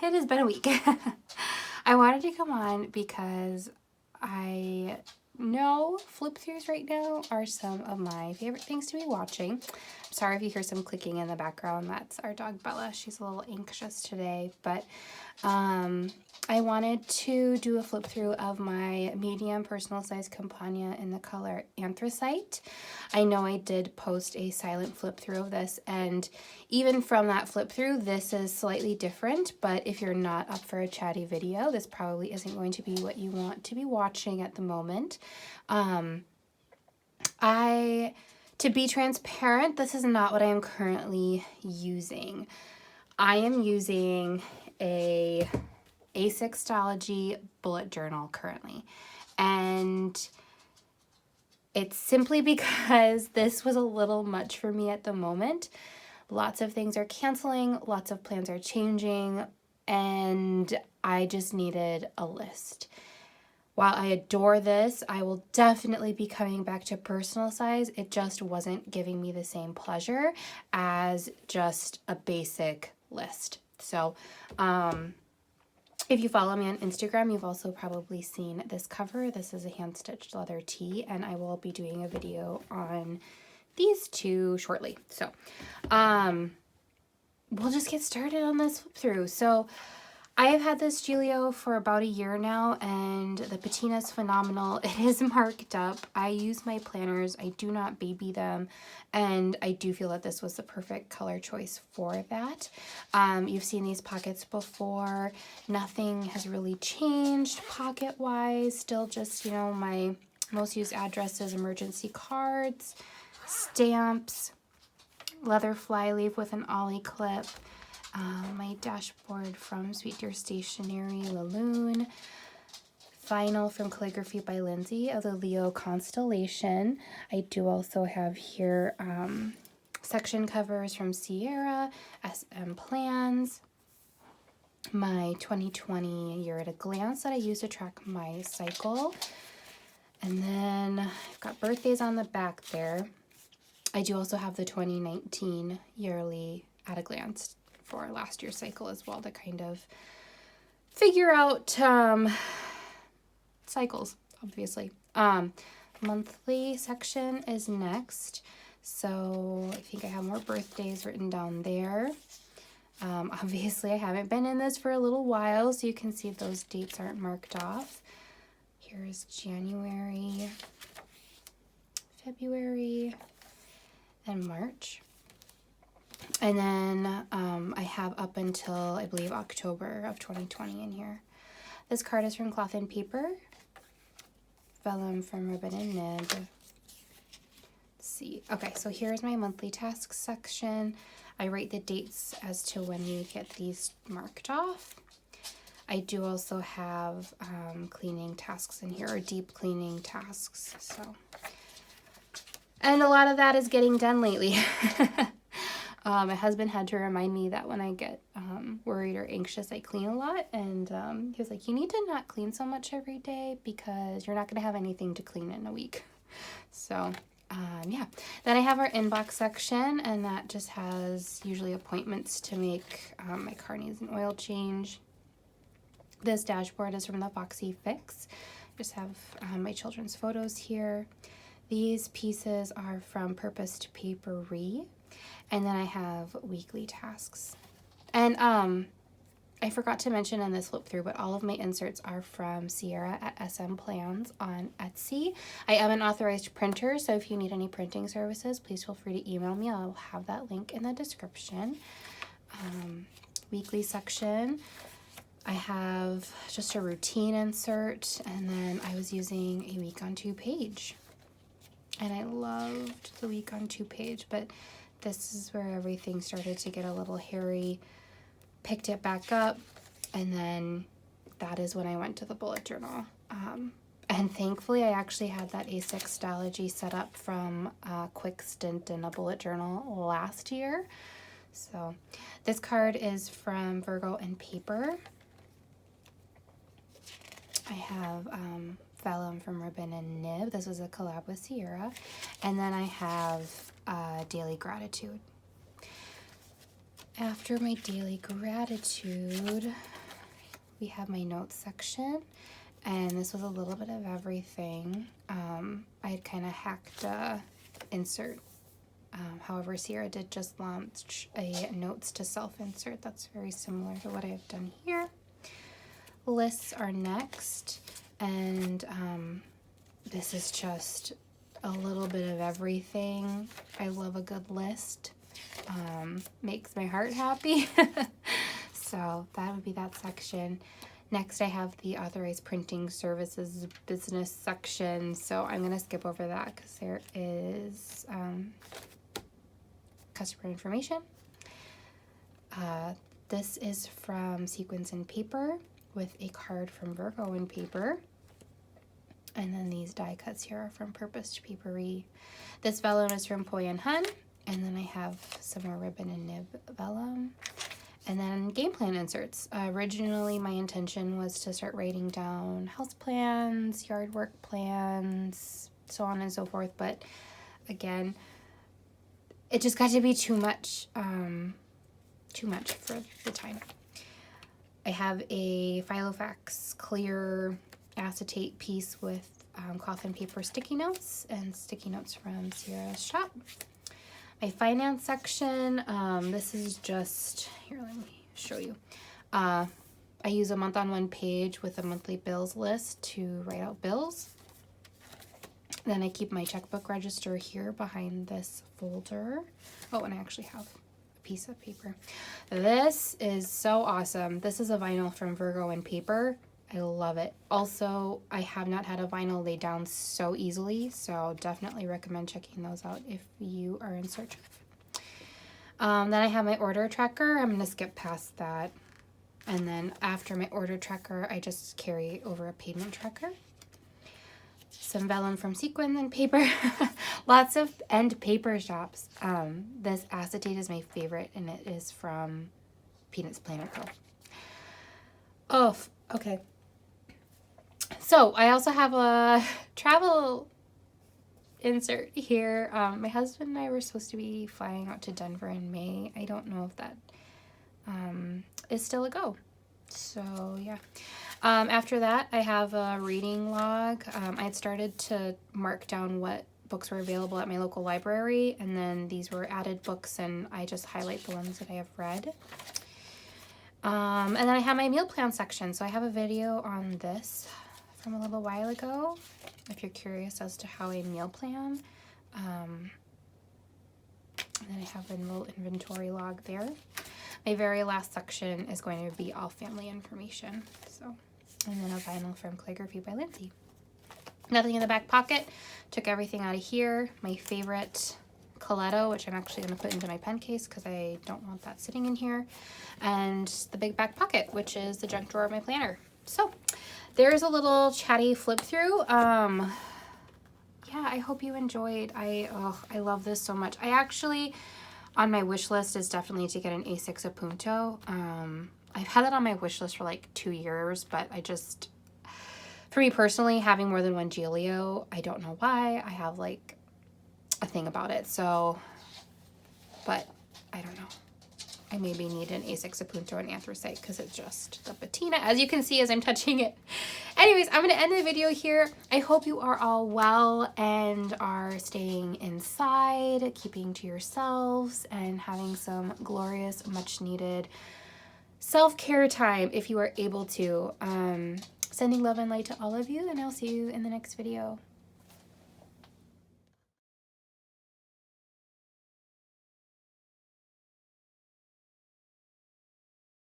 it has been a week. I wanted to come on because I know flip throughs right now are some of my favorite things to be watching. I'm sorry if you hear some clicking in the background. That's our dog Bella. She's a little anxious today, but I wanted to do a flip through of my medium personal size Compagna in the color Anthracite. I know I did post a silent flip through of this, and even from that flip through, this is slightly different, but if you're not up for a chatty video, this probably isn't going to be what you want to be watching at the moment. To be transparent, this is not what I am currently using. I am using a Asextology bullet journal currently, and it's simply because this was a little much for me at the moment. Lots of things are canceling, lots of plans are changing, and I just needed a list. While I adore this, I will definitely be coming back to personal size. It just wasn't giving me the same pleasure as just a basic list. So, if you follow me on Instagram, you've also probably seen this cover. This is a hand-stitched leather tee, and I will be doing a video on these two shortly. So, we'll just get started on this flip through. So, I have had this Gillio for about a year now, and the patina is phenomenal. It is marked up. I use my planners. I do not baby them, and I do feel that this was the perfect color choice for that. You've seen these pockets before. Nothing has really changed pocket-wise. Still just, you know, my most used addresses, emergency cards, stamps, leather flyleaf with an ollie clip. My dashboard from Sweet Deer Stationery, Laloon, vinyl from Calligraphy by Lindsay of the Leo constellation. I do also have here section covers from Sierra, SM Plans, my 2020 year at a glance that I use to track my cycle, and then I've got birthdays on the back there. I do also have the 2019 yearly at a glance for last year's cycle as well, to kind of figure out cycles, obviously. Monthly section is next, so I think I have more birthdays written down there. Obviously I haven't been in this for a little while, so you can see those dates aren't marked off. Here's January, February, and March. And then I have up until, I believe, October of 2020 in here. This card is from Cloth and Paper. Vellum from Ribbon and Nib. Let's see. Okay, so here's my monthly tasks section. I write the dates as to when we get these marked off. I do also have cleaning tasks in here, or deep cleaning tasks. So, and a lot of that is getting done lately. My husband had to remind me that when I get worried or anxious, I clean a lot. And he was like, you need to not clean so much every day because you're not going to have anything to clean in a week. So, yeah. Then I have our inbox section, and that just has usually appointments to make. My car needs an oil change. This dashboard is from the Foxy Fix. Just have my children's photos here. These pieces are from Purpose to Papery. And then I have weekly tasks. And I forgot to mention in this flip through, but all of my inserts are from Sierra at SM Plans on Etsy. I am an authorized printer, so if you need any printing services, please feel free to email me. I'll have that link in the description. Weekly section, I have just a routine insert, and then I was using a week on 2 page. And I loved the week on 2 page, but this is where everything started to get a little hairy. Picked it back up, and then that is when I went to the bullet journal. And thankfully, I actually had that Asextology set up from a quick stint in a bullet journal last year. So this card is from Virgo and Paper. I have Vellum from Ribbon and Nib. This was a collab with Sierra. And then I have Daily Gratitude. After my daily gratitude, we have my notes section, and this was a little bit of everything. I had kind of hacked insert. However, Sierra did just launch a notes to self insert. That's very similar to what I've done here. Lists are next, and this is just a little bit of everything. I love a good list. Makes my heart happy. So that would be that section. Next, I have the authorized printing services business section. So I'm going to skip over that because there is customer information. This is from Sequins and Paper with a card from Virgo and Paper. And then these die cuts here are from Purposed Papery. This vellum is from Poi and Hun. And then I have some more ribbon and nib vellum. And then game plan inserts. Originally, my intention was to start writing down house plans, yard work plans, so on and so forth. But again, it just got to be too much for the time. I have a Filofax clear acetate piece with cloth and paper sticky notes and sticky notes from Sierra's shop. My finance section, this is just, here, let me show you. I use a month on one page with a monthly bills list to write out bills. Then I keep my checkbook register here behind this folder. Oh, and I actually have a piece of paper. This is so awesome. This is a vinyl from Virgo and Paper. I love it. Also, I have not had a vinyl lay down so easily, so definitely recommend checking those out if you are in search of. Then I have my order tracker. I'm going to skip past that. And then after my order tracker, I just carry over a payment tracker. Some vellum from Sequins and Paper. Lots of end paper shops. This acetate is my favorite, and it is from Peanuts Planner Co. Oh, okay. So I also have a travel insert here. My husband and I were supposed to be flying out to Denver in May. I don't know if that is still a go. So yeah. After that, I have a reading log. I had started to mark down what books were available at my local library, and then these were added books, and I just highlight the ones that I have read. And then I have my meal plan section. So I have a video on this from a little while ago, if you're curious as to how I meal plan. And then I have a little inventory log there. My very last section is going to be all family information. So, and then a vinyl from Calligraphy by Lindsay. Nothing in the back pocket. Took everything out of here. My favorite Coletto, which I'm actually going to put into my pen case because I don't want that sitting in here. And the big back pocket, which is the junk drawer of my planner. So there's a little chatty flip through. Yeah, I hope you enjoyed. I love this so much. I actually, on my wish list is definitely to get an A6 Appunto. I've had that on my wish list for like 2 years, but I just, for me personally, having more than one Gillio, I don't know why. I have like a thing about it. So, but I don't know. I maybe need an A6 Appunto and anthracite because it's just the patina, as you can see as I'm touching it. Anyways, I'm going to end the video here. I hope you are all well and are staying inside, keeping to yourselves, and having some glorious, much needed self-care time if you are able to. Sending love and light to all of you, and I'll see you in the next video.